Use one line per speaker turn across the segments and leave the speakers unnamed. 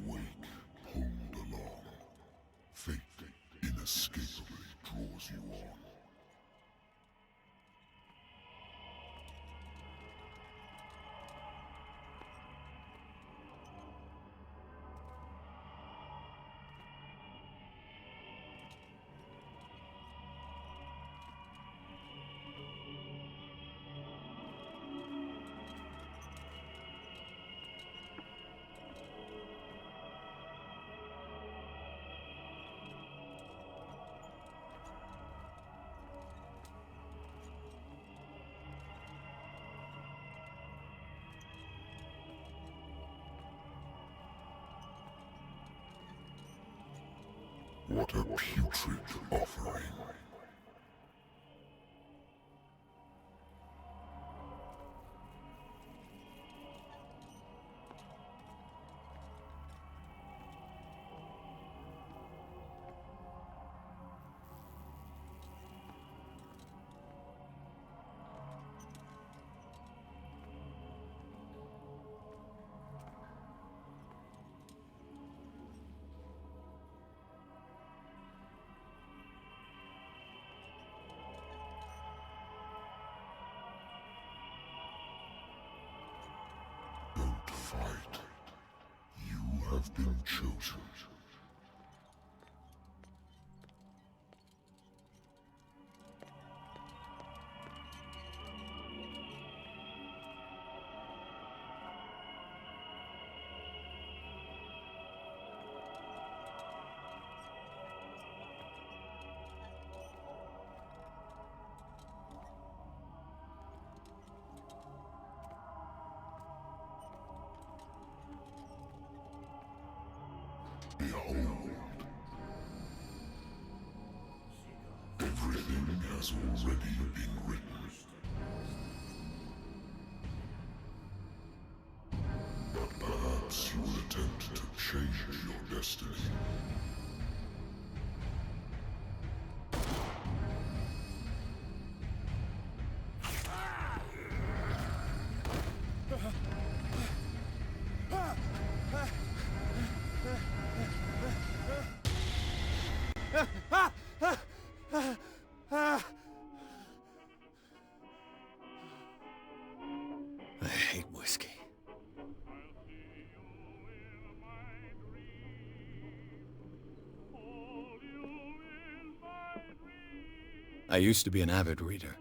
wake pulled along. Fate inescapably draws you on. What a putrid offering. Don't fight. You have been chosen. Behold, everything has already been written. But perhaps you will attempt to change your destiny.
I hate whiskey. I used to be an avid reader.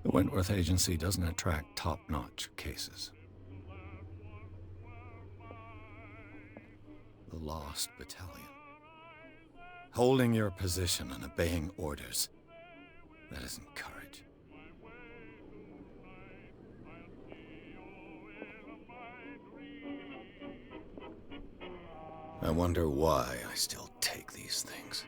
The Wentworth Agency doesn't attract top-notch cases. The Lost Battalion. Holding your position and obeying orders. That isn't courage. I wonder why I still take these things.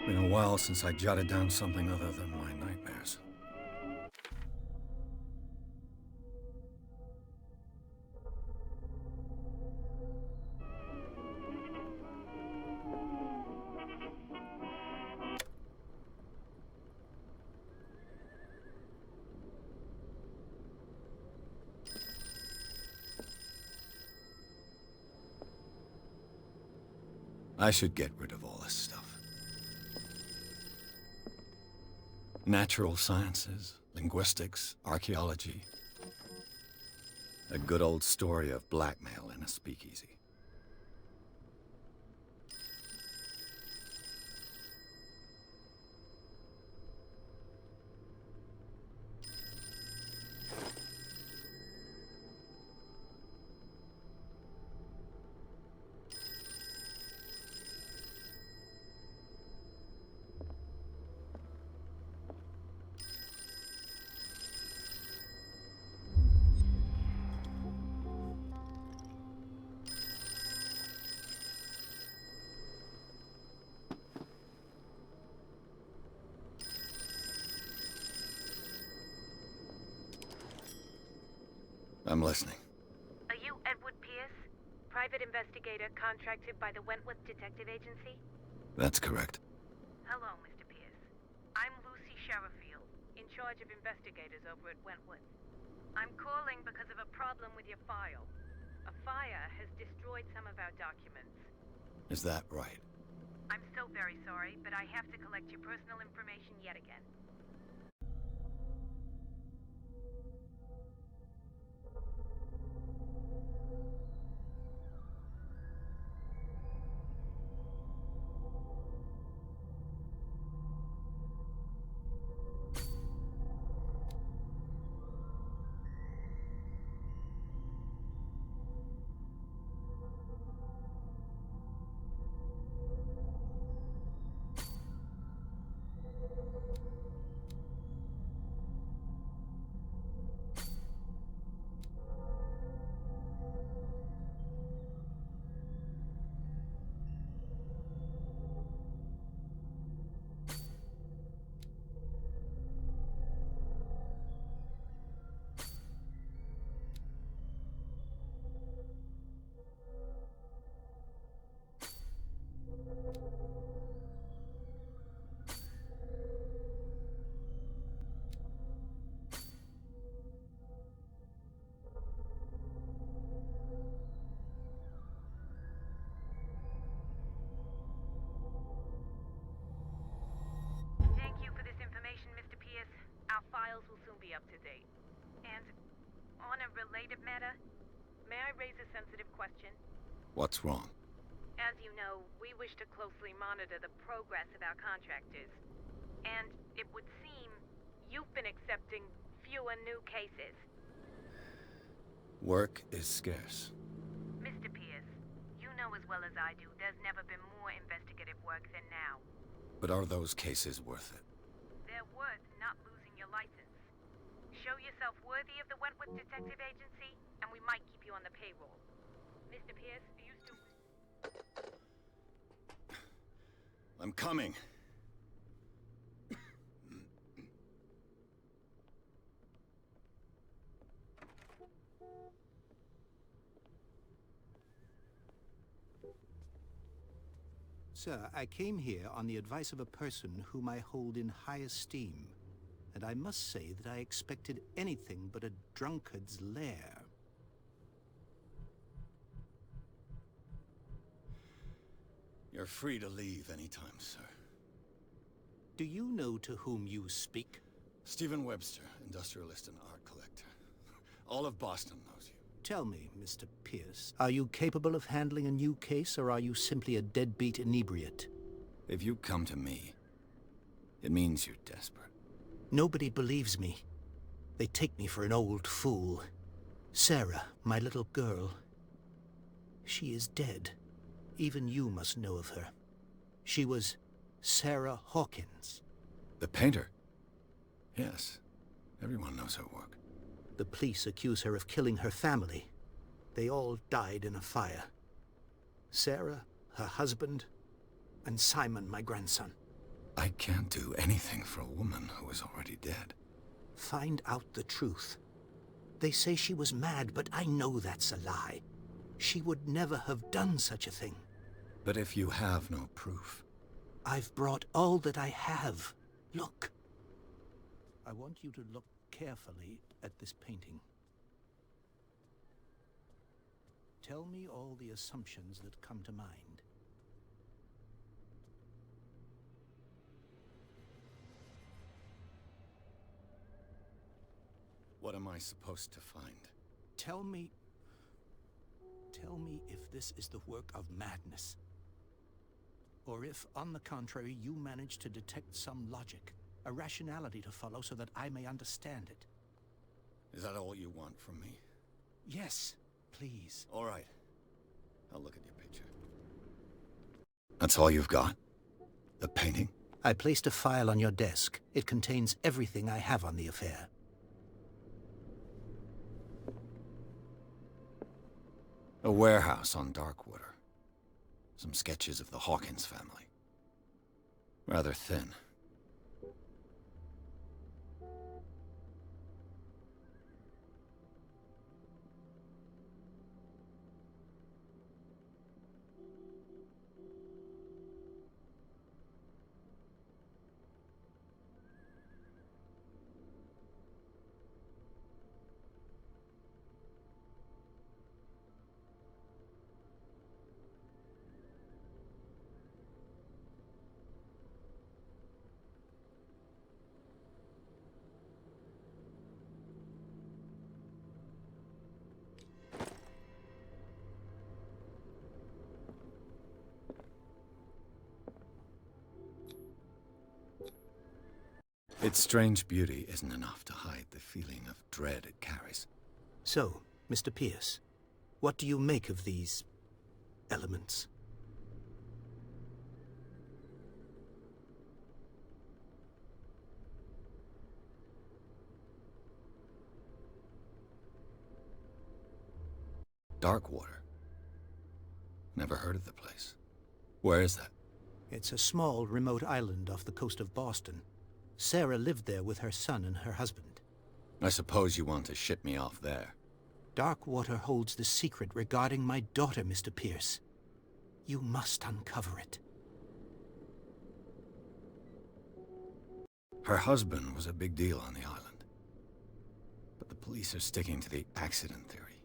Been a while since I jotted down something other than my nightmares. I should get rid of all this stuff. Natural sciences, linguistics, archaeology. A good old story of blackmail in a speakeasy. I'm listening.
Are you Edward Pierce? Private investigator contracted by the Wentworth Detective Agency?
That's correct.
Hello, Mr. Pierce. I'm Lucy Sherifield, in charge of investigators over at Wentworth. I'm calling because of a problem with your file. A fire has destroyed some of our documents.
Is that right?
I'm so very sorry, but I have to collect your personal information yet again. Thank you for this information, Mr. Pierce. Our files will soon be up to date. And on a related matter, may I raise a sensitive question?
What's wrong?
As you know, we wish to closely monitor the progress of our contractors. And it would seem you've been accepting fewer new cases.
Work is scarce.
Mr. Pierce, you know as well as I do there's never been more investigative work than now.
But are those cases worth it?
They're worth not losing your license. Show yourself worthy of the Wentworth Detective Agency, and we might keep you on the payroll. Mr. Pierce, are you still...
I'm coming.
Sir, I came here on the advice of a person whom I hold in high esteem, and I must say that I expected anything but a drunkard's lair.
You're free to leave anytime, sir.
Do you know to whom you speak?
Stephen Webster, industrialist and art collector. All of Boston knows you.
Tell me, Mr. Pierce, are you capable of handling a new case, or are you simply a deadbeat inebriate?
If you come to me, it means you're desperate.
Nobody believes me. They take me for an old fool. Sarah, my little girl, she is dead. Even you must know of her. She was Sarah Hawkins.
The painter? Yes. Everyone knows her work.
The police accuse her of killing her family. They all died in a fire. Sarah, her husband, and Simon, my grandson.
I can't do anything for a woman who is already dead.
Find out the truth. They say she was mad, but I know that's a lie. She would never have done such a thing.
But if you have no proof...
I've brought all that I have. Look. I want you to look carefully at this painting. Tell me all the assumptions that come to mind.
What am I supposed to find?
Tell me if this is the work of madness. Or if, on the contrary, you manage to detect some logic, a rationality to follow so that I may understand it.
Is that all you want from me?
Yes, please.
All right. I'll look at your picture. That's all you've got? The painting?
I placed a file on your desk. It contains everything I have on the affair.
A warehouse on Darkwater. Some sketches of the Hawkins family. Rather thin. Its strange beauty isn't enough to hide the feeling of dread it carries.
So, Mr. Pierce, what do you make of these elements?
Darkwater. Never heard of the place. Where is that?
It's a small, remote island off the coast of Boston. Sarah lived there with her son and her husband.
I suppose you want to ship me off there.
Darkwater holds the secret regarding my daughter, Mr. Pierce. You must uncover it.
Her husband was a big deal on the island. But the police are sticking to the accident theory.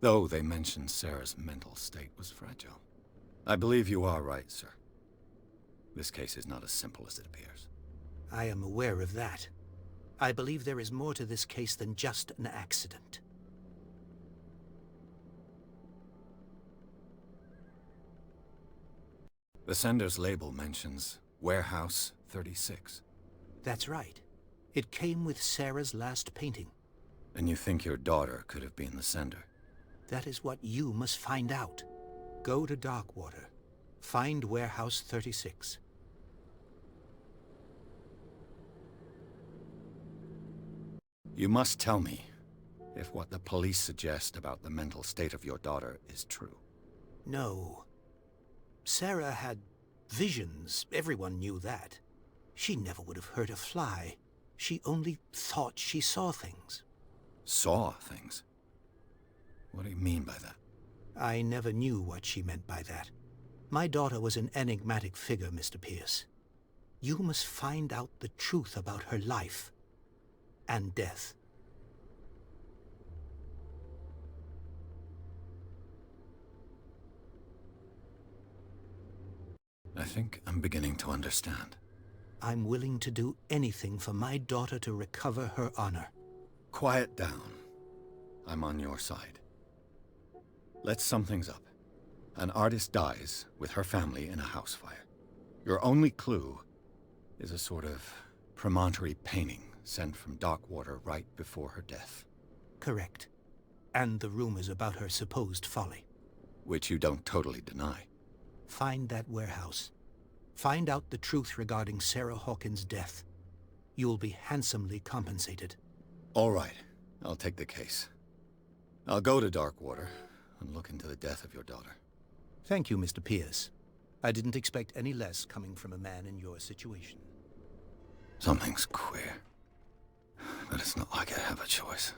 Though they mentioned Sarah's mental state was fragile. I believe you are right, sir. This case is not as simple as it appears.
I am aware of that. I believe there is more to this case than just an accident.
The sender's label mentions Warehouse 36.
That's right. It came with Sarah's last painting.
And you think your daughter could have been the sender?
That is what you must find out. Go to Darkwater. Find Warehouse 36.
You must tell me if what the police suggest about the mental state of your daughter is true.
No. Sarah had visions. Everyone knew that. She never would have hurt a fly. She only thought she saw things.
Saw things? What do you mean by that?
I never knew what she meant by that. My daughter was an enigmatic figure, Mr. Pierce. You must find out the truth about her life and death.
I think I'm beginning to understand.
I'm willing to do anything for my daughter to recover her honor.
Quiet down. I'm on your side. Let's sum things up. An artist dies with her family in a house fire. Your only clue is a sort of promontory painting sent from Darkwater right before her death.
Correct. And the rumors about her supposed folly.
Which you don't totally deny.
Find that warehouse. Find out the truth regarding Sarah Hawkins' death. You'll be handsomely compensated.
All right. I'll take the case. I'll go to Darkwater and look into the death of your daughter.
Thank you, Mr. Pierce. I didn't expect any less coming from a man in your situation.
Something's queer. But it's not like I have a choice.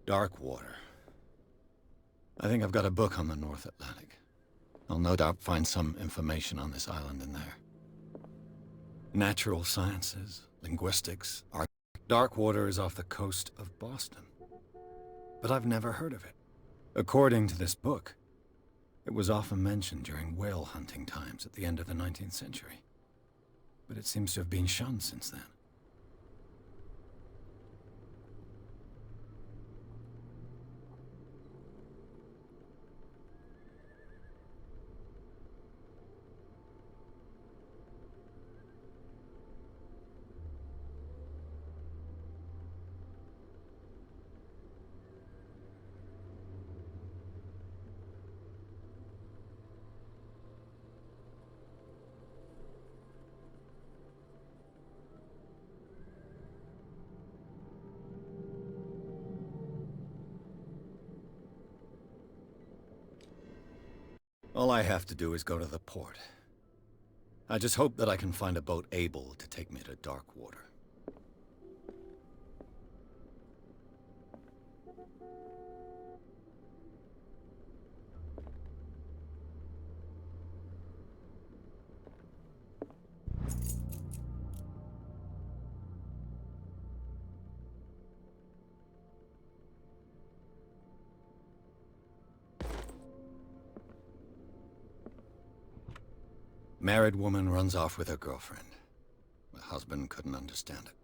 Darkwater. I think I've got a book on the North Atlantic. I'll no doubt find some information on this island in there. Natural sciences, linguistics, art. Darkwater is off the coast of Boston. But I've never heard of it. According to this book, it was often mentioned during whale hunting times at the end of the 19th century. But it seems to have been shunned since then. All I have to do is go to the port. I just hope that I can find a boat able to take me to Darkwater. Married woman runs off with her girlfriend. The husband couldn't understand it.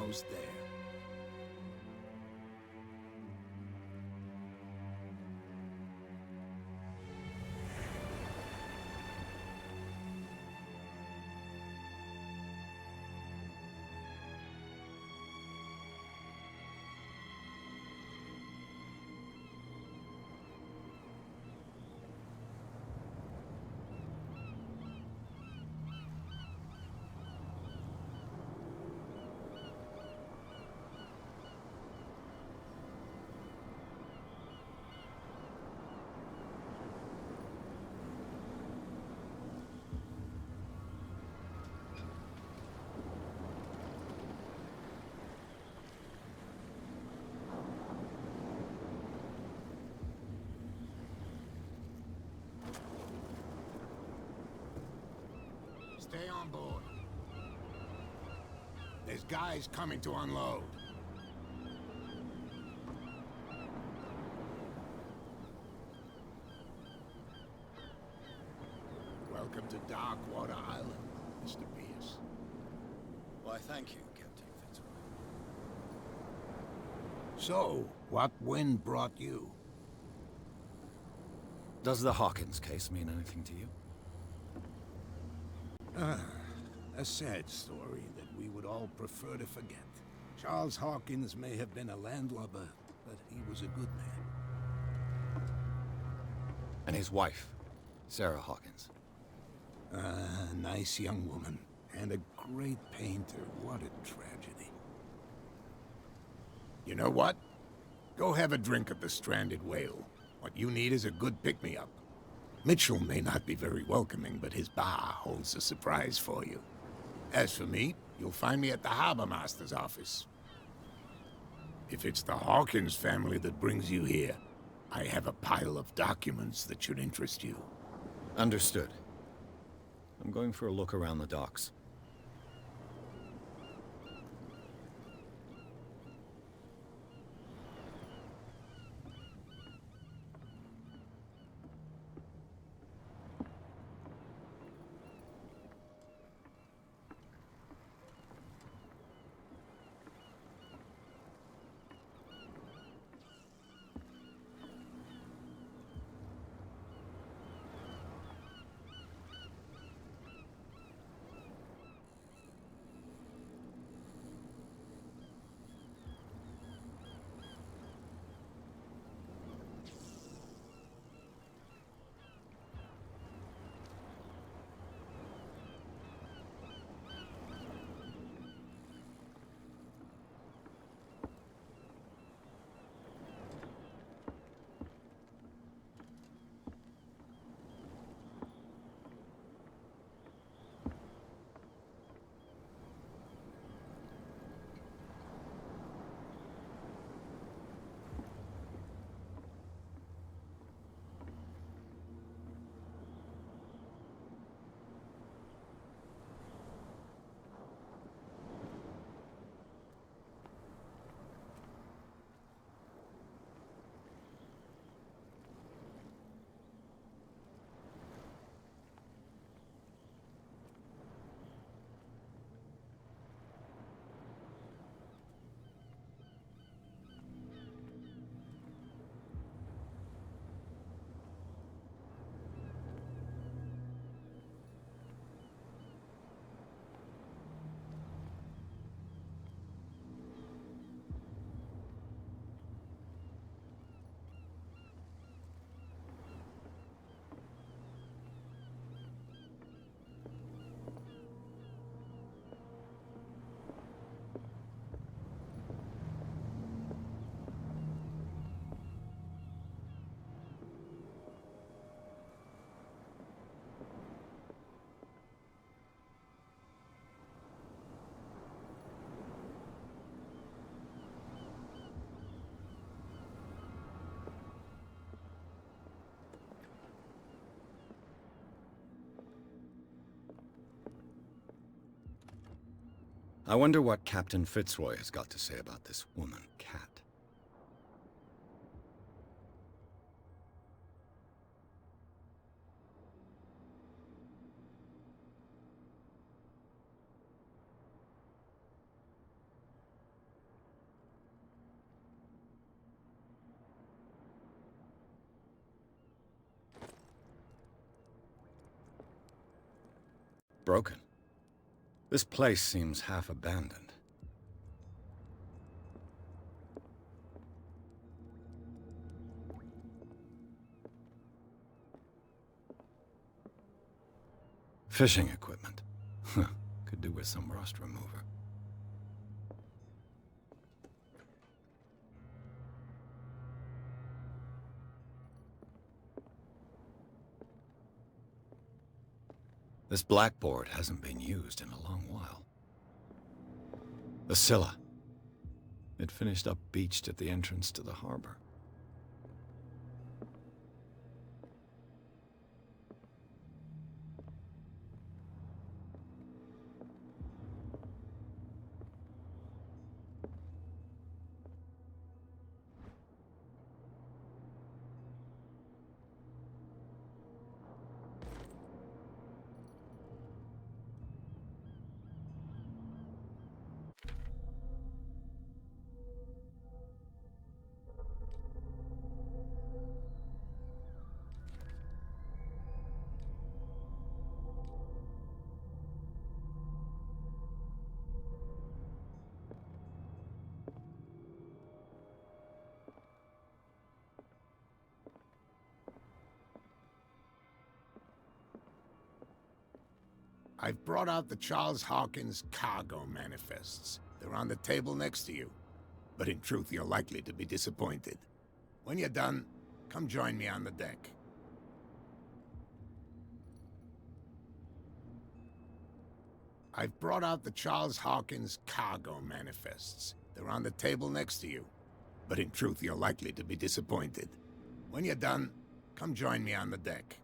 almost there. Stay on board. There's guys coming to unload. Welcome to Darkwater Island, Mr. Pierce.
Why, thank you, Captain Fitzroy.
So, what wind brought you?
Does the Hawkins case mean anything to you?
A sad story that we would all prefer to forget. Charles Hawkins may have been a landlubber, but he was a good man.
And his wife, Sarah Hawkins.
Nice young woman. And a great painter. What a tragedy. You know what? Go have a drink at the Stranded Whale. What you need is a good pick-me-up. Mitchell may not be very welcoming, but his bar holds a surprise for you. As for me, you'll find me at the Harbor Master's office. If it's the Hawkins family that brings you here, I have a pile of documents that should interest you.
Understood. I'm going for a look around the docks. I wonder what Captain Fitzroy has got to say about this woman, Cat. broken. This place seems half abandoned. Fishing equipment. Could do with some rust remover. This blackboard hasn't been used in a long while. The Scylla. It finished up beached at the entrance to the harbor.
I've brought out the Charles Hawkins cargo manifests. They're on the table next to you. But in truth, you're likely to be disappointed. When you're done, come join me on the deck. I've brought out the Charles Hawkins cargo manifests. They're on the table next to you. But in truth, you're likely to be disappointed. When you're done, come join me on the deck.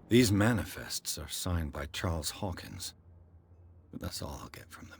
These manifests are signed by Charles Hawkins, but that's all I'll get from them.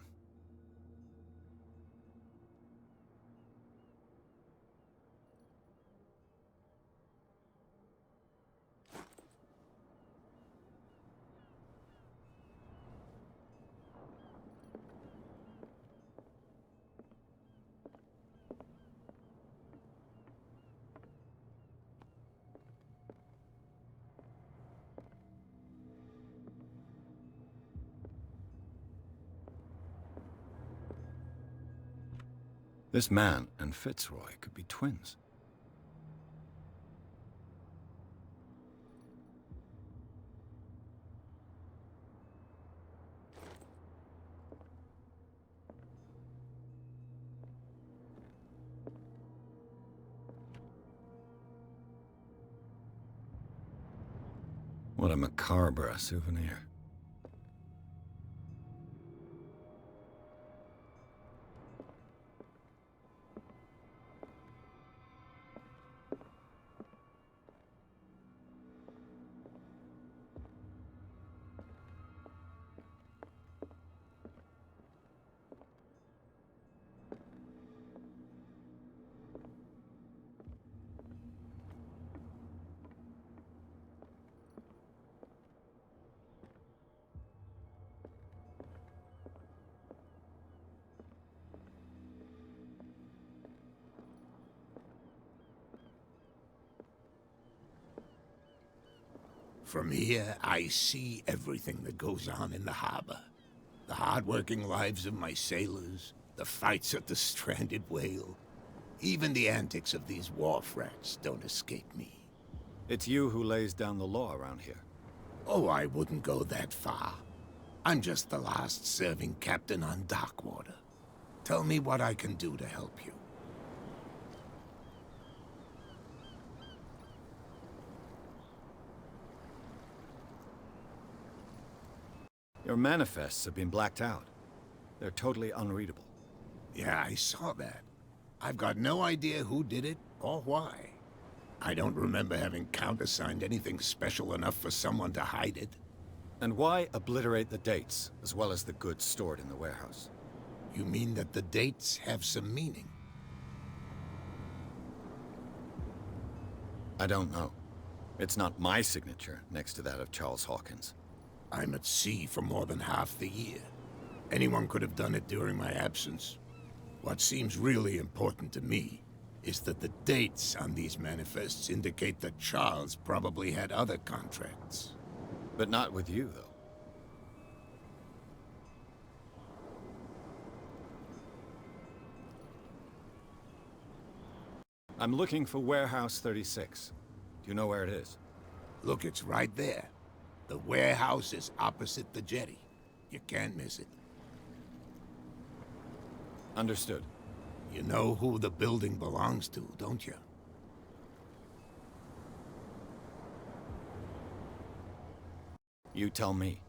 This man and Fitzroy could be twins. What a macabre souvenir.
From here, I see everything that goes on in the harbor. The hard-working lives of my sailors, the fights at the stranded whale. Even the antics of these wharf rats don't escape me.
It's you who lays down the law around here.
Oh, I wouldn't go that far. I'm just the last serving captain on Darkwater. Tell me what I can do to help you.
Your manifests have been blacked out. They're totally unreadable.
Yeah, I saw that. I've got no idea who did it or why. I don't remember having countersigned anything special enough for someone to hide it.
And why obliterate the dates, as well as the goods stored in the warehouse?
You mean that the dates have some meaning?
I don't know. It's not my signature next to that of Charles Hawkins.
I'm at sea for more than half the year. Anyone could have done it during my absence. What seems really important to me is that the dates on these manifests indicate that Charles probably had other contracts.
But not with you, though. I'm looking for Warehouse 36. Do you know where it is?
Look, it's right there. The warehouse is opposite the jetty. You can't miss it.
Understood.
You know who the building belongs to, don't you?
You tell me.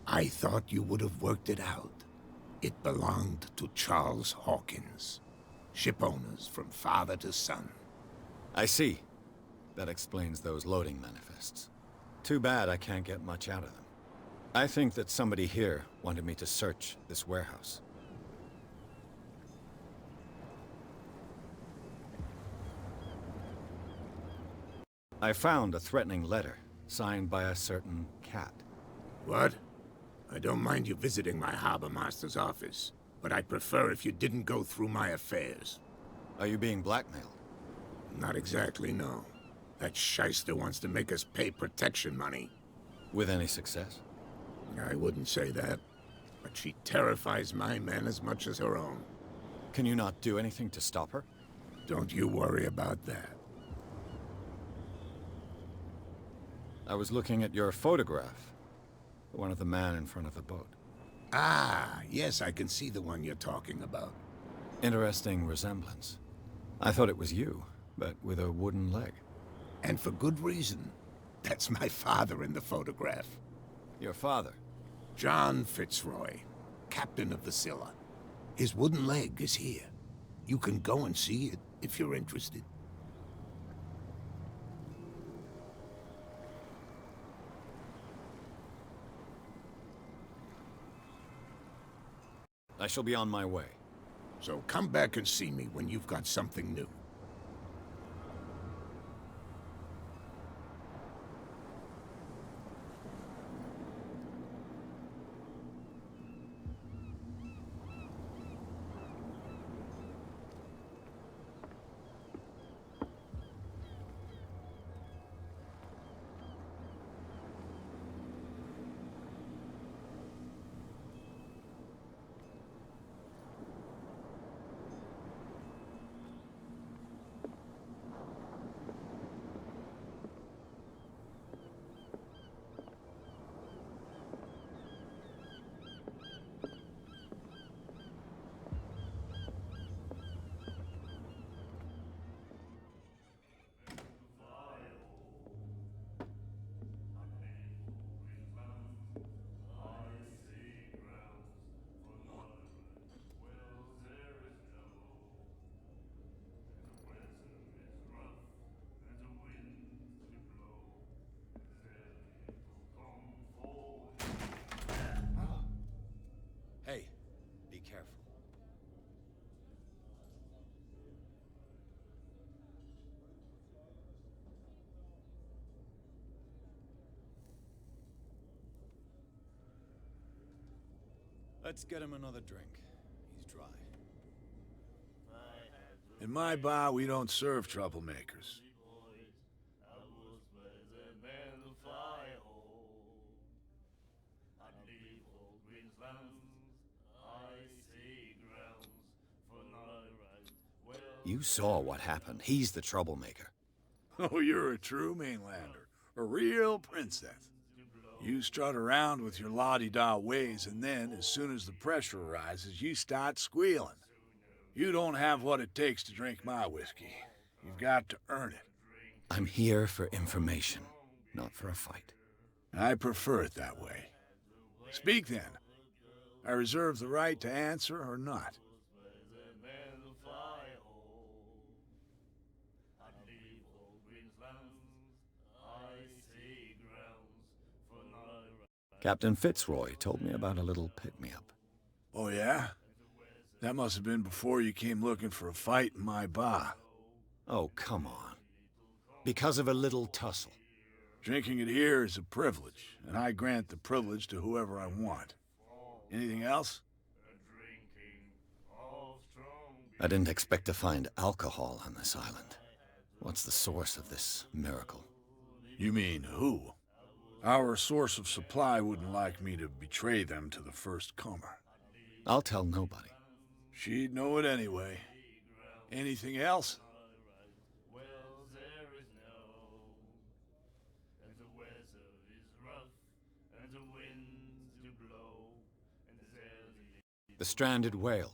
I thought you would have worked it out. It belonged to Charles Hawkins. Shipowners from father to son.
I see. That explains those loading manifests. Too bad I can't get much out of them. I think that somebody here wanted me to search this warehouse. I found a threatening letter, signed by a certain cat.
What? I don't mind you visiting my harbor master's office, but I'd prefer if you didn't go through my affairs.
Are you being blackmailed?
Not exactly, no. That shyster wants to make us pay protection money.
With any success?
I wouldn't say that, but she terrifies my men as much as her own.
Can you not do anything to stop her?
Don't you worry about that.
I was looking at your photograph. The one of the man in front of the boat.
Ah, yes, I can see the one you're talking about.
Interesting resemblance. I thought it was you, but with a wooden leg.
And for good reason. That's my father in the photograph.
Your father?
John Fitzroy, captain of the Scylla. His wooden leg is here. You can go and see it if you're interested.
I shall be on my way.
So come back and see me when you've got something new.
Hey, be careful. Let's get him another drink. He's dry.
In my bar, we don't serve troublemakers.
You saw what happened. He's the troublemaker.
Oh, you're a true mainlander. A real princess. You strut around with your la-di-da ways, and then, as soon as the pressure arises, you start squealing. You don't have what it takes to drink my whiskey. You've got to earn it.
I'm here for information, not for a fight.
I prefer it that way. Speak then. I reserve the right to answer or not.
Captain Fitzroy told me about a little pick-me-up.
Oh, yeah? That must have been before you came looking for a fight in my bar.
Oh, come on. Because of a little tussle.
Drinking it here is a privilege, and I grant the privilege to whoever I want. Anything else?
I didn't expect to find alcohol on this island. What's the source of this miracle?
You mean who? Our source of supply wouldn't like me to betray them to the first comer.
I'll tell nobody.
She'd know it anyway. Anything else?
The stranded whale.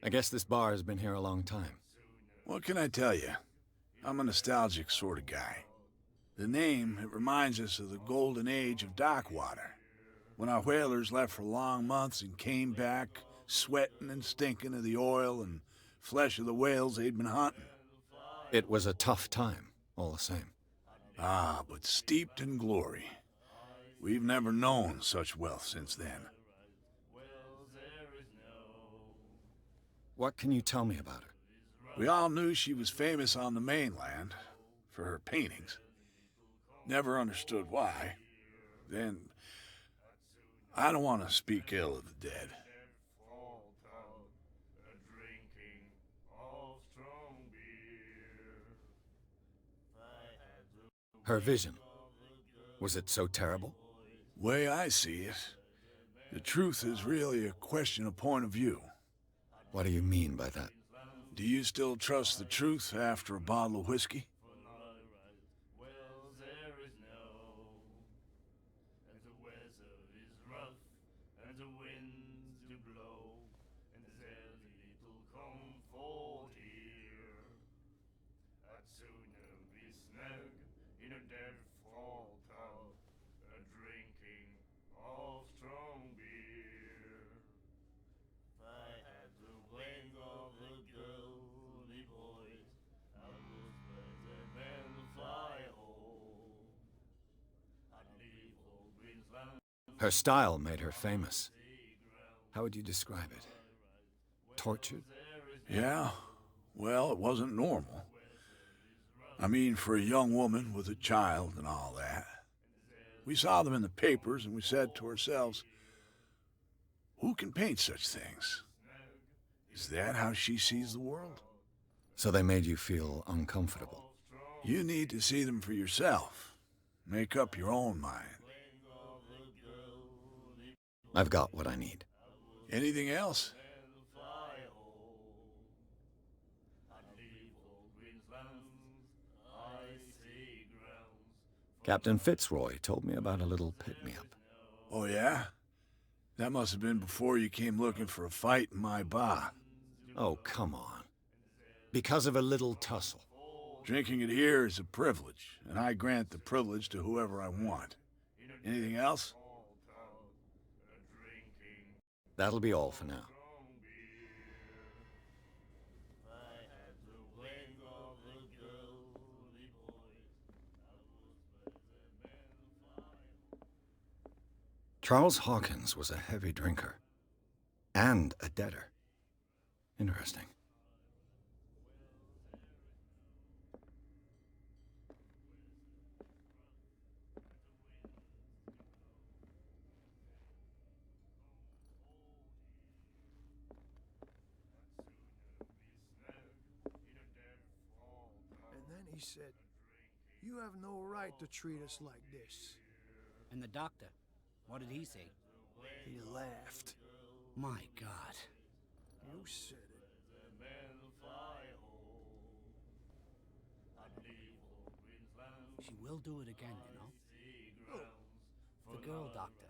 I guess this bar has been here a long time.
What can I tell you? I'm a nostalgic sort of guy. The name, it reminds us of the golden age of dockwater, when our whalers left for long months and came back sweating and stinking of the oil and flesh of the whales they'd been hunting.
It was a tough time, all the same.
Ah, but steeped in glory. We've never known such wealth since then.
What can you tell me about her?
We all knew she was famous on the mainland for her paintings. Never understood why. Then, I don't want to speak ill of the dead.
Her vision. Was it so terrible?
Way I see it, the truth is really a question of point of view.
What do you mean by that?
Do you still trust the truth after a bottle of whiskey?
Her style made her famous. How would you describe it? Tortured?
Yeah, well, it wasn't normal. I mean, for a young woman with a child and all that. We saw them in the papers and we said to ourselves, who can paint such things? Is that how she sees the world?
So they made you feel uncomfortable.
You need to see them for yourself. Make up your own mind.
I've got what I need.
Anything else?
Captain Fitzroy told me about a little pick-me-up.
Oh, yeah? That must have been before you came looking for a fight in my bar.
Oh, come on. Because of a little tussle.
Drinking it here is a privilege, and I grant the privilege to whoever I want. Anything else?
That'll be all for now. Charles Hawkins was a heavy drinker. And a debtor. Interesting.
And then he said, "You have no right to treat us like this."
And the doctor, what did he say?
He laughed.
My God.
You said it.
She will do it again, you know. The girl doctor.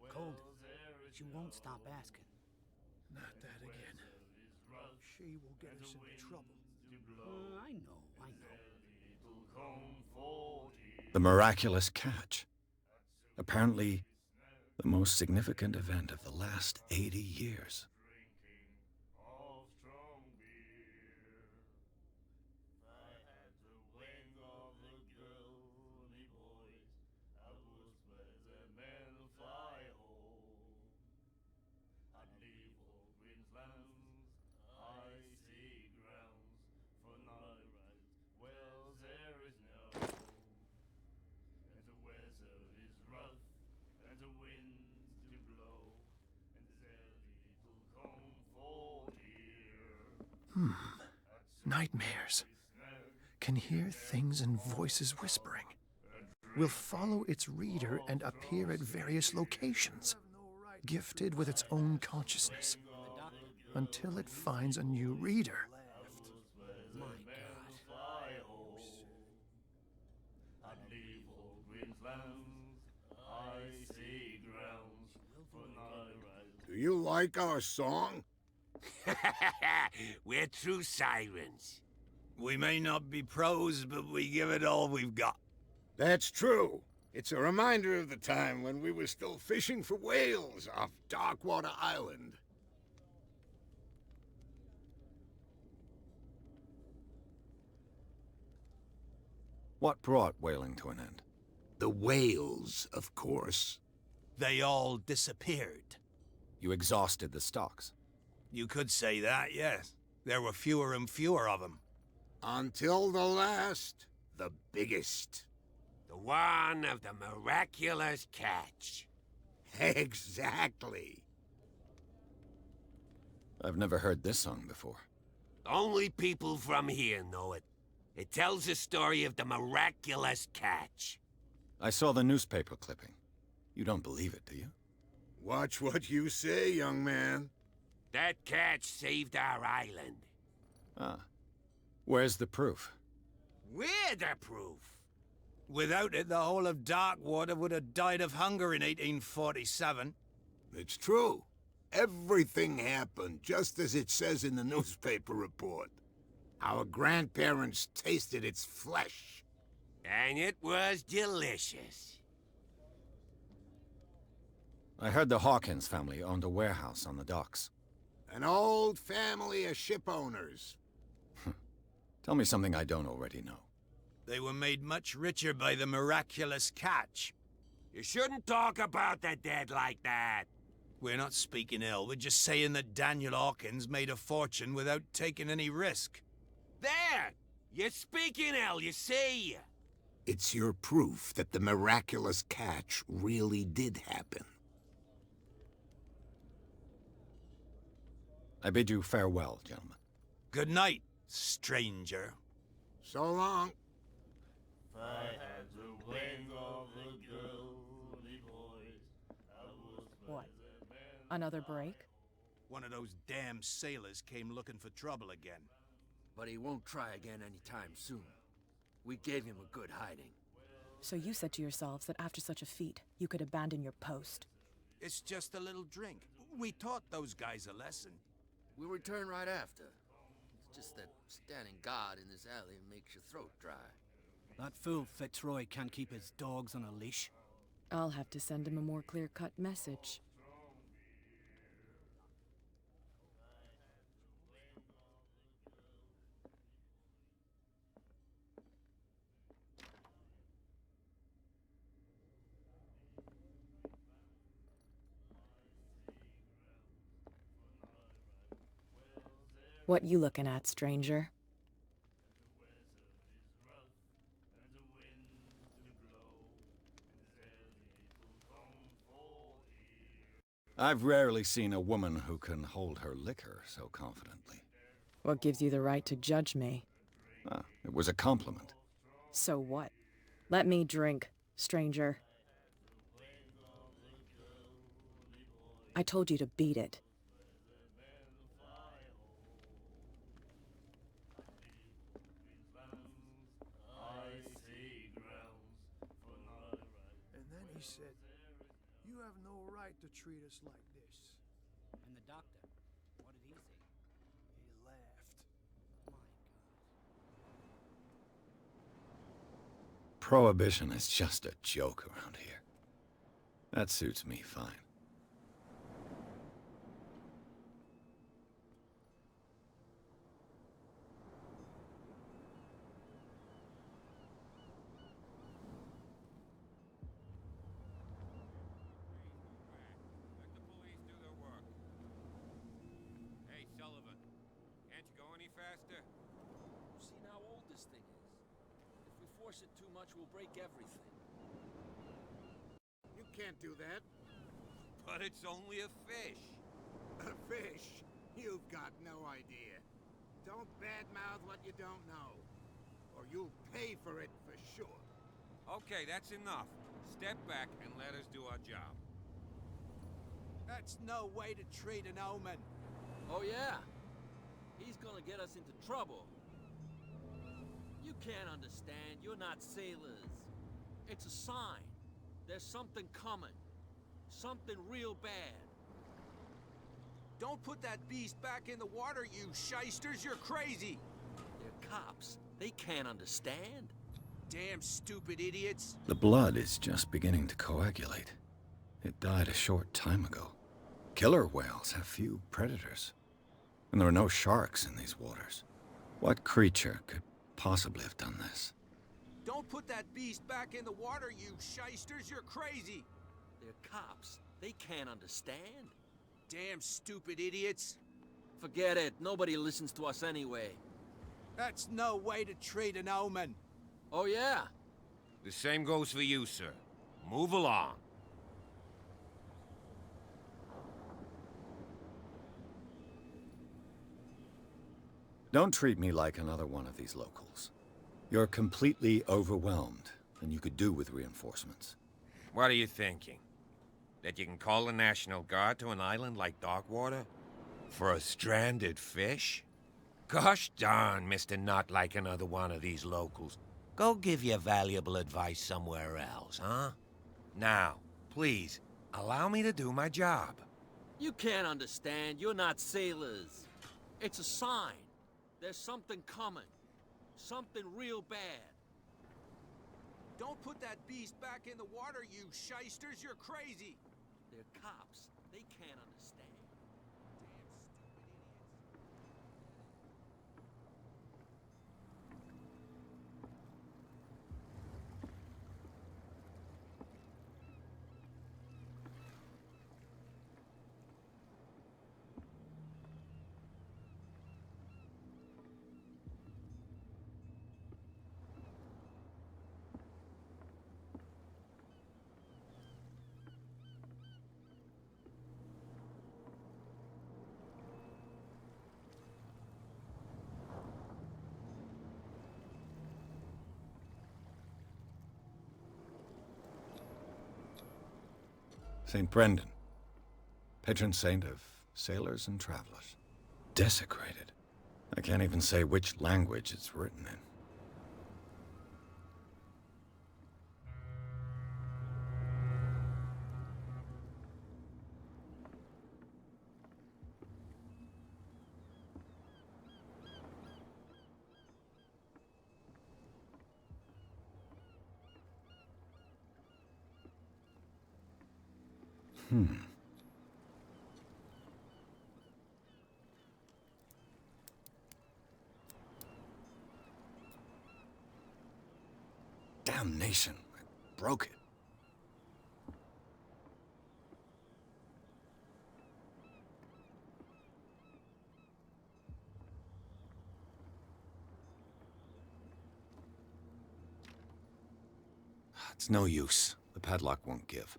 Cold. She won't stop asking.
Not that again. She will get us into trouble.
I know.
The miraculous catch. Apparently, the most significant event of the last 80 years.
Nightmares. Can hear things and voices whispering. Will follow its reader and appear at various locations, gifted with its own consciousness, until it finds a new reader.
My God.
Do you like our song?
We're true sirens.
We may not be pros, but we give it all we've got.
That's true. It's a reminder of the time when we were still fishing for whales off Darkwater Island.
What brought whaling to an end?
The whales, of course.
They all disappeared.
You exhausted the stocks.
You could say that, yes. There were fewer and fewer of them.
Until the last, the biggest.
The one of the miraculous catch.
Exactly.
I've never heard this song before.
Only people from here know it. It tells the story of the miraculous catch.
I saw the newspaper clipping. You don't believe it, do you?
Watch what you say, young man.
That catch saved our island.
Ah. Where's the proof?
We're the proof.
Without it, the whole of Darkwater would have died of hunger in 1847.
It's true. Everything happened just as it says in the newspaper report. Our grandparents tasted its flesh.
And it was delicious.
I heard the Hawkins family owned a warehouse on the docks.
An old family of ship owners.
Tell me something I don't already know.
They were made much richer by the miraculous catch.
You shouldn't talk about the dead like that.
We're not speaking ill, we're just saying that Daniel Hawkins made a fortune without taking any risk.
There! You're speaking ill, you see.
It's your proof that the miraculous catch really did happen.
I bid you farewell, gentlemen.
Good night, stranger.
So long.
What? Another break?
One of those damn sailors came looking for trouble again.
But he won't try again anytime soon. We gave him a good hiding.
So you said to yourselves that after such a feat, you could abandon your post.
It's just a little drink. We taught those guys a lesson.
We'll return right after. It's just that standing guard in this alley makes your throat dry.
That fool Fitzroy can't keep his dogs on a leash.
I'll have to send him a more clear-cut message. What you looking at, stranger?
I've rarely seen a woman who can hold her liquor so confidently.
What gives you the right to judge me?
Ah, it was a compliment.
So what? Let me drink, stranger. I told you to beat it.
And then he said, "You have no right to treat us like this."
And the doctor, what did he say?
He laughed.
My God.
Prohibition is just a joke around here. That suits me fine.
Seen how old this thing is? If we force it too much, we'll break everything.
You can't do that.
But it's only a fish.
A fish? You've got no idea. don't badmouth what you don't know, or you'll pay for it for sure.
Okay, that's enough. Step back and let us do our job.
That's no way to treat an omen.
Oh, yeah? He's gonna get us into trouble. You can't understand. You're not sailors. It's a sign. There's something coming. Something real bad.
Don't put that beast back in the water, you shysters! You're crazy!
They're cops. They can't understand.
Damn stupid idiots!
The blood is just beginning to coagulate. It died a short time ago. Killer whales have few predators. And there are no sharks in these waters. What creature could possibly have done this?
Don't put that beast back in the water, you shysters! You're crazy!
They're cops. They can't understand.
Damn stupid idiots!
Forget it. Nobody listens to us anyway.
That's no way to treat an omen.
Oh, yeah?
The same goes for you, sir. Move along.
Don't treat me like another one of these locals. You're completely overwhelmed, and you could do with reinforcements.
What are you thinking? That you can call the National Guard to an island like Darkwater? For a stranded fish? Gosh darn, Mr. Not like another one of these locals. Go give your valuable advice somewhere else, huh? Now, please, allow me to do my job.
You can't understand. You're not sailors. It's a sign. There's something coming. Something real bad.
Don't put that beast back in the water, you shysters! You're crazy!
They're cops. They can't understand.
St. Brendan, patron saint of sailors and travelers. Desecrated. I can't even say which language it's written in. Damnation. I broke it. It's no use. The padlock won't give.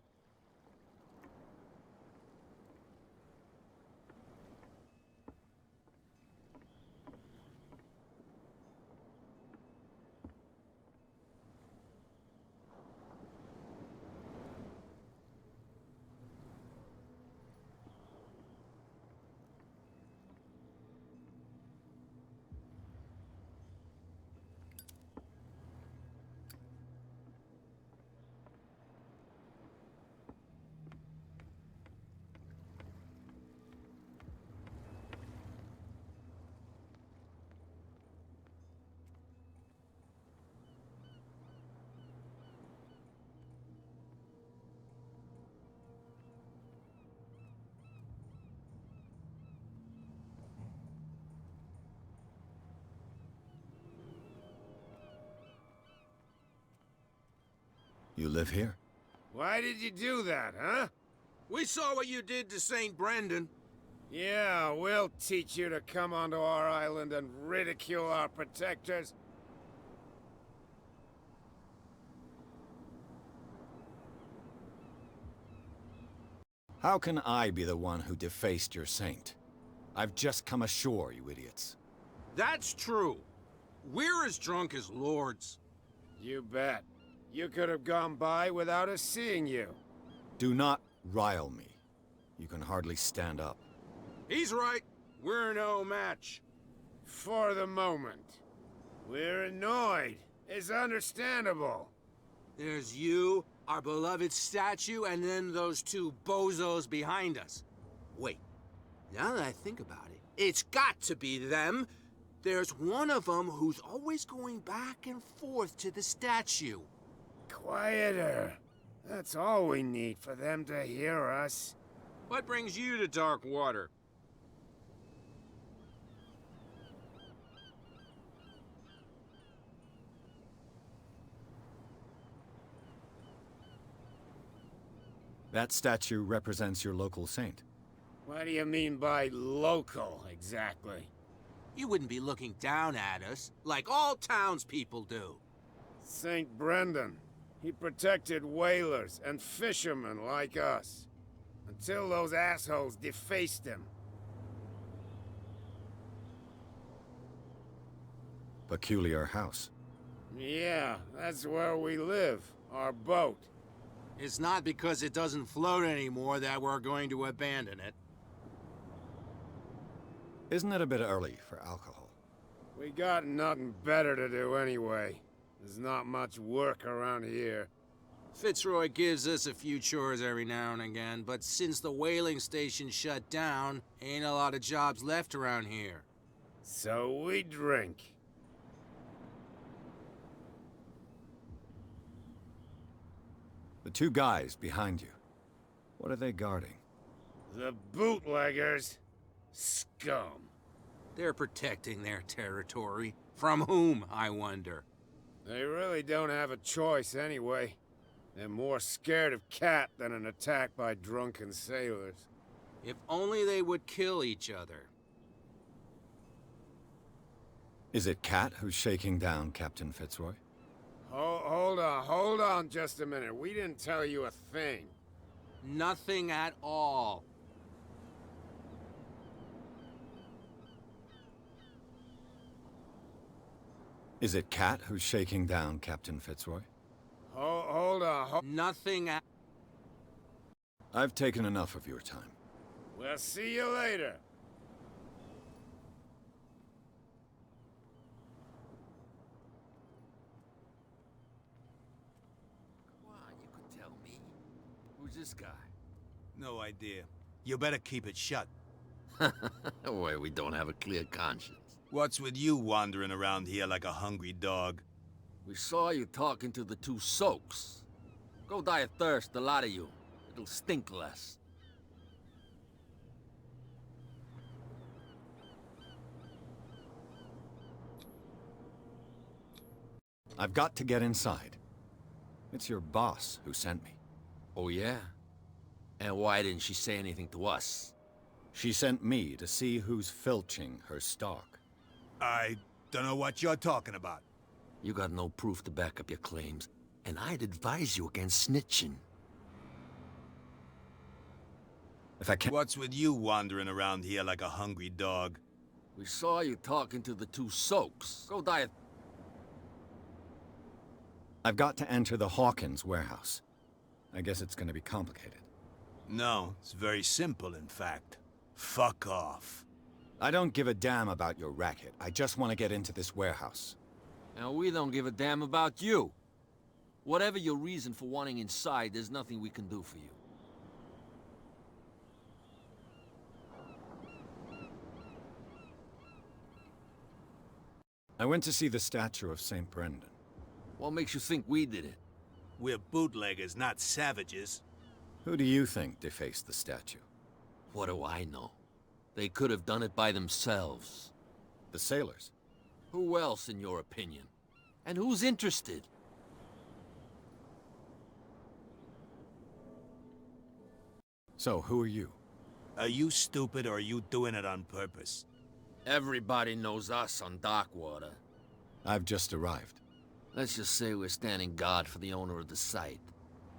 You live here?
Why did you do that, huh?
We saw what you did to St. Brendan.
Yeah, we'll teach you to come onto our island and ridicule our protectors.
How can I be the one who defaced your saint? I've just come ashore, you idiots.
That's true. We're as drunk as lords.
You bet. You could have gone by without us seeing you.
Do not rile me. You can hardly stand up.
He's right.
We're no match. For the moment. We're annoyed. It's understandable.
There's you, our beloved statue, and then those two bozos behind us. Wait, now that I think about it, it's got to be them. There's one of them who's always going back and forth to the statue.
Quieter. That's all we need for them to hear us.
What brings you to Darkwater?
That statue represents your local saint.
What do you mean by local, exactly?
You wouldn't be looking down at us, like all townspeople do.
St. Brendan. He protected whalers and fishermen like us. Until those assholes defaced him.
Peculiar house.
Yeah, that's where we live. Our boat.
It's not because it doesn't float anymore that we're going to abandon it.
Isn't it a bit early for alcohol?
We got nothing better to do anyway. There's not much work around here.
Fitzroy gives us a few chores every now and again, but since the whaling station shut down, ain't a lot of jobs left around here.
So we drink.
The two guys behind you. What are they guarding?
The bootleggers. Scum.
They're protecting their territory. From whom, I wonder?
They really don't have a choice anyway. They're more scared of Cat than an attack by drunken sailors.
If only they would kill each other.
Is it Cat who's shaking down Captain Fitzroy?
Hold on just a minute. We didn't tell you a thing.
Nothing at all.
Is it Cat who's shaking down Captain Fitzroy?
Hold on.
Nothing at...
I've taken enough of your time.
We'll see you later.
Why, you could tell me. Who's this guy?
No idea. You better keep it shut.
Why, we don't have a clear conscience.
What's with you wandering around here like a hungry dog?
We saw you talking to the two soaks. Go die of thirst, the lot of you. It'll stink less.
I've got to get inside. It's your boss who sent me.
Oh, yeah? And why didn't she say anything to us?
She sent me to see who's filching her stock.
I don't know what you're talking about.
You got no proof to back up your claims, and I'd advise you against snitching.
If I can't...
What's with you wandering around here like a hungry dog?
We saw you talking to the two soaks. Go die of...
I've got to enter the Hawkins warehouse. I guess it's gonna be complicated.
No, it's very simple, in fact. Fuck off.
I don't give a damn about your racket. I just want to get into this warehouse.
And we don't give a damn about you. Whatever your reason for wanting inside, there's nothing we can do for you.
I went to see the statue of St. Brendan.
What makes you think we did it?
We're bootleggers, not savages.
Who do you think defaced the statue?
What do I know? They could have done it by themselves.
The sailors?
Who else, in your opinion? And who's interested?
So, who are you?
Are you stupid or are you doing it on purpose?
Everybody knows us on Darkwater.
I've just arrived.
Let's just say we're standing guard for the owner of the site.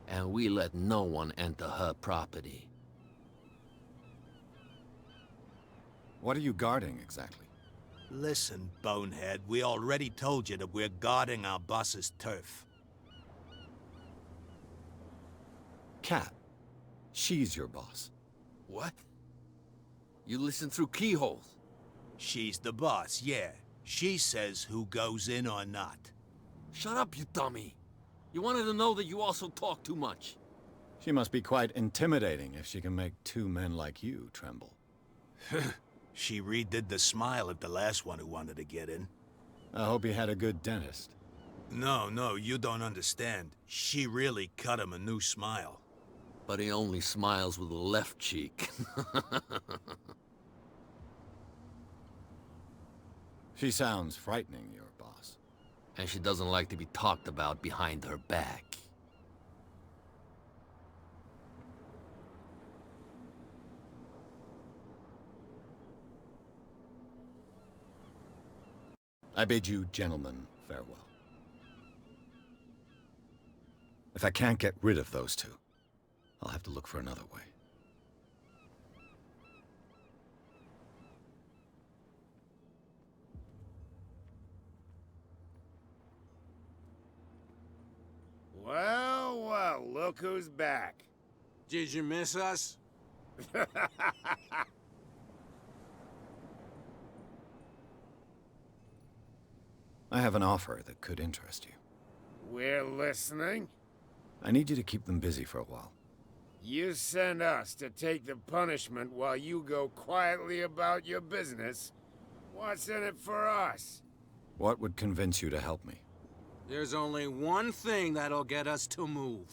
And we let no one enter her property.
What are you guarding, exactly?
Listen, bonehead, we already told you that we're guarding our boss's turf.
Cat, she's your boss.
What? You listen through keyholes?
She's the boss, yeah. She says who goes in or not.
Shut up, you dummy. You wanted to know that you also talk too much.
She must be quite intimidating if she can make two men like you tremble.
She redid the smile at the last one who wanted to get in.
I hope he had a good dentist.
No, you don't understand. She really cut him a new smile.
But he only smiles with the left cheek.
She sounds frightening, your boss.
And she doesn't like to be talked about behind her back.
I bid you gentlemen farewell. If I can't get rid of those two, I'll have to look for another way.
Well, look who's back.
Did you miss us?
I have an offer that could interest you.
We're listening.
I need you to keep them busy for a while.
You send us to take the punishment while you go quietly about your business. What's in it for us?
What would convince you to help me?
There's only one thing that'll get us to move.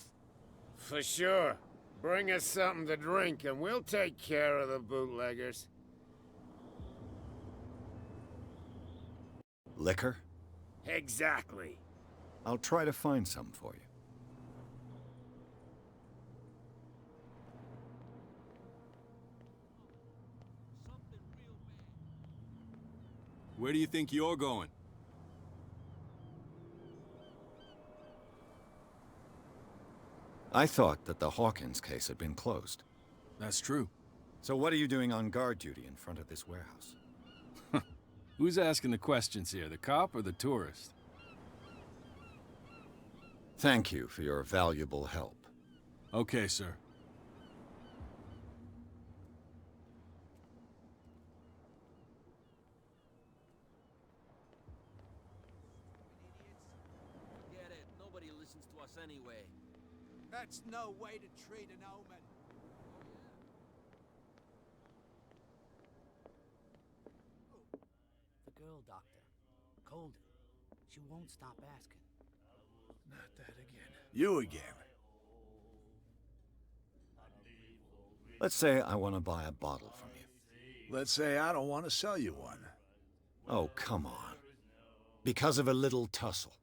For sure. Bring us something to drink and we'll take care of the bootleggers.
Liquor?
Exactly.
I'll try to find some for you.
Where do you think you're going?
I thought that the Hawkins case had been closed.
That's true.
So what are you doing on guard duty in front of this warehouse?
Who's asking the questions here, the cop or the tourist?
Thank you for your valuable help.
Okay, sir.
Get it. Nobody listens to us anyway.
That's no way to treat an omen.
The girl doctor. Colden. She won't stop asking.
Not that again.
You again.
Let's say I want to buy a bottle from you.
Let's say I don't want to sell you one.
Oh, come on. Because of a little tussle.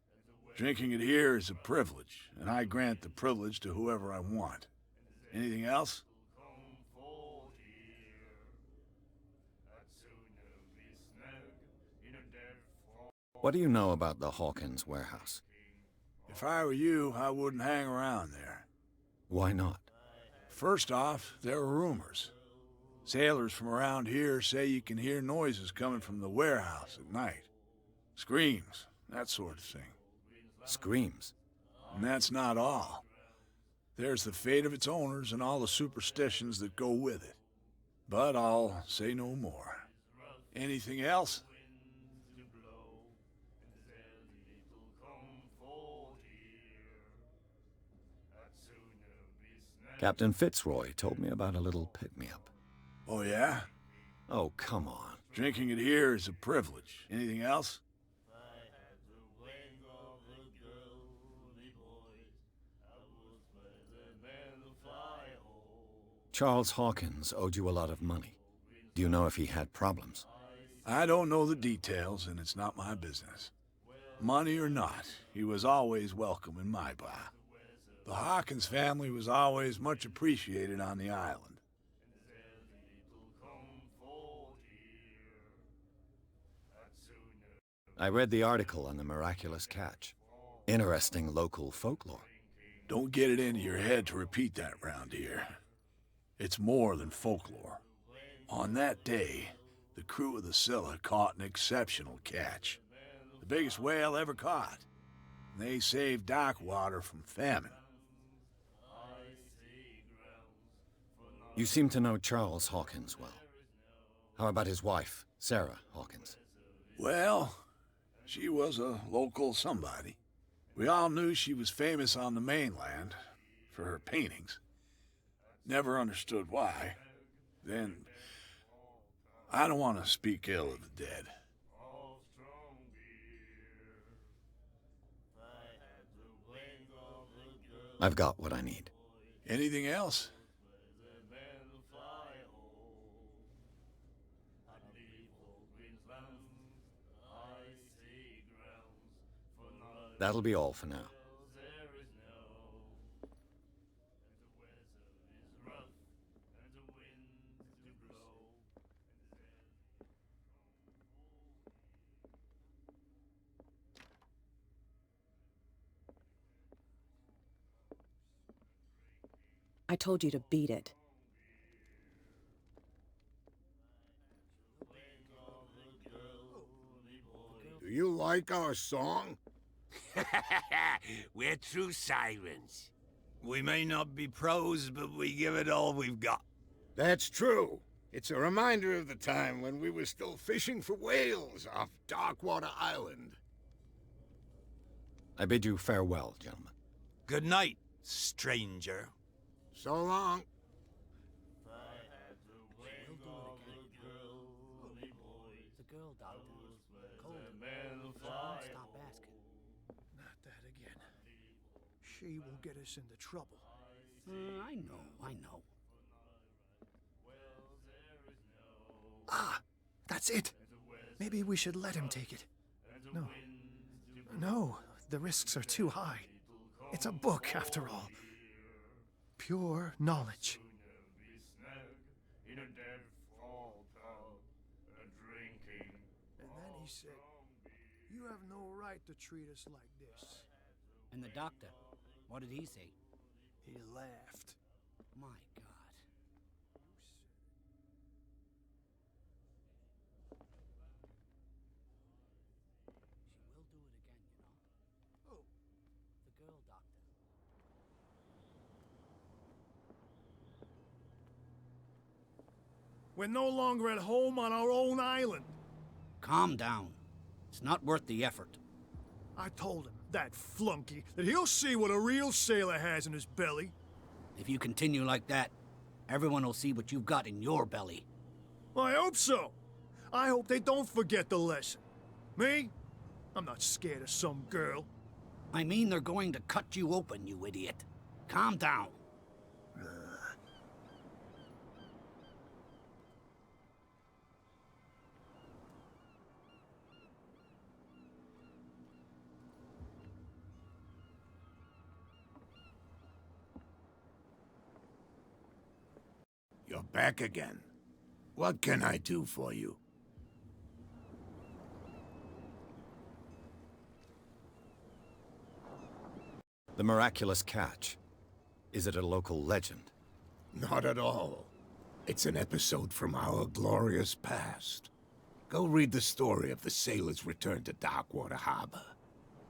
Drinking it here is a privilege, and I grant the privilege to whoever I want. Anything else?
What do you know about the Hawkins warehouse?
If I were you, I wouldn't hang around there.
Why not?
First off, there are rumors. Sailors from around here say you can hear noises coming from the warehouse at night. Screams, that sort of thing.
Screams?
And that's not all. There's the fate of its owners and all the superstitions that go with it. But I'll say no more. Anything else?
Captain Fitzroy told me about a little pick-me-up.
Oh, yeah?
Oh, come on.
Drinking it here is a privilege. Anything else?
Charles Hawkins owed you a lot of money. Do you know if he had problems?
I don't know the details, and it's not my business. Money or not, he was always welcome in my bar. The Hawkins family was always much appreciated on the island.
I read the article on the miraculous catch. Interesting local folklore.
Don't get it into your head to repeat that round here. It's more than folklore. On that day, the crew of the Scylla caught an exceptional catch. The biggest whale ever caught. They saved Darkwater from famine.
You seem to know Charles Hawkins well. How about his wife, Sarah Hawkins?
Well, she was a local somebody. We all knew she was famous on the mainland for her paintings. Never understood why. Then, I don't want to speak ill of the dead.
I've got what I need.
Anything else?
That'll be all for now.
I told you to beat it.
Do you like our song?
We're true sirens.
We may not be pros, but we give it all we've got.
That's true. It's a reminder of the time when we were still fishing for whales off Darkwater Island.
I bid you farewell, gentlemen.
Good night, stranger.
So long.
The girl, Doctor. Cold. She won't stop asking.
Not that again. She will get us into trouble.
I know.
Ah, that's it. Maybe we should let him take it. No, the risks are too high. It's a book, after all. Pure knowledge. And then he said, "You have no right to treat us like this."
And the doctor, what did he say?
He laughed.
My God. She will do it again, you know.
Oh.
The girl, Doctor.
We're no longer at home on our own island.
Calm down. It's not worth the effort.
I told him, that flunky, that he'll see what a real sailor has in his belly.
If you continue like that, everyone will see what you've got in your belly.
I hope so. I hope they don't forget the lesson. Me? I'm not scared of some girl.
I mean they're going to cut you open, you idiot. Calm down.
You're back again. What can I do for you?
The miraculous catch. Is it a local legend?
Not at all. It's an episode from our glorious past. Go read the story of the sailor's return to Darkwater Harbor.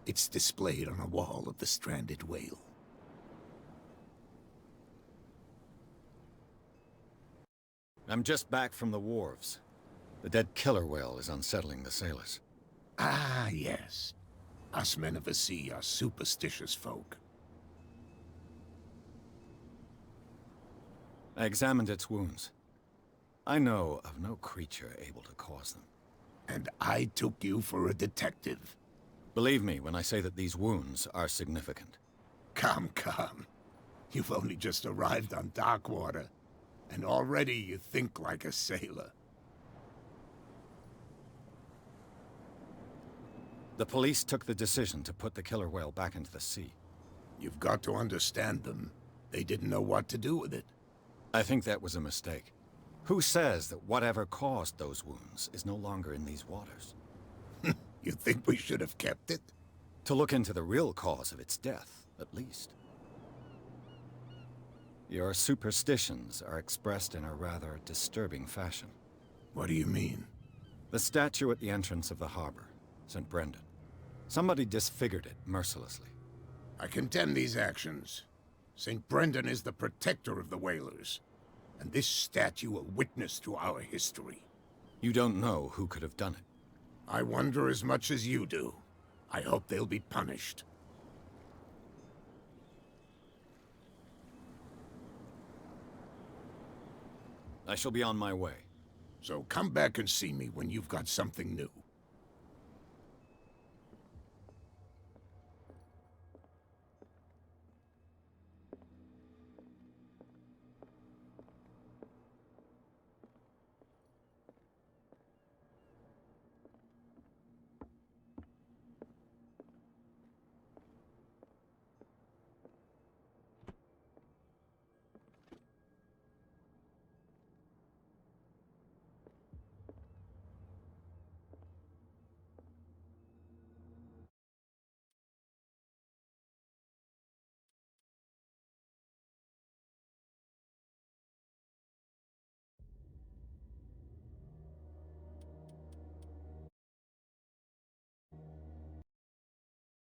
It's displayed on a wall of the stranded whale.
I'm just back from the wharves. The dead killer whale is unsettling the sailors.
Ah, yes. Us men of the sea are superstitious folk.
I examined its wounds. I know of no creature able to cause them.
And I took you for a detective.
Believe me when I say that these wounds are significant.
Come. You've only just arrived on Darkwater, and already you think like a sailor.
The police took the decision to put the killer whale back into the sea.
You've got to understand them. They didn't know what to do with it.
I think that was a mistake. Who says that whatever caused those wounds is no longer in these waters?
You think we should have kept it?
To look into the real cause of its death, at least. Your superstitions are expressed in a rather disturbing fashion.
What do you mean?
The statue at the entrance of the harbor, St. Brendan. Somebody disfigured it mercilessly.
I condemn these actions. St. Brendan is the protector of the whalers, and this statue a witness to our history.
You don't know who could have done it.
I wonder as much as you do. I hope they'll be punished.
I shall be on my way.
So come back and see me when you've got something new.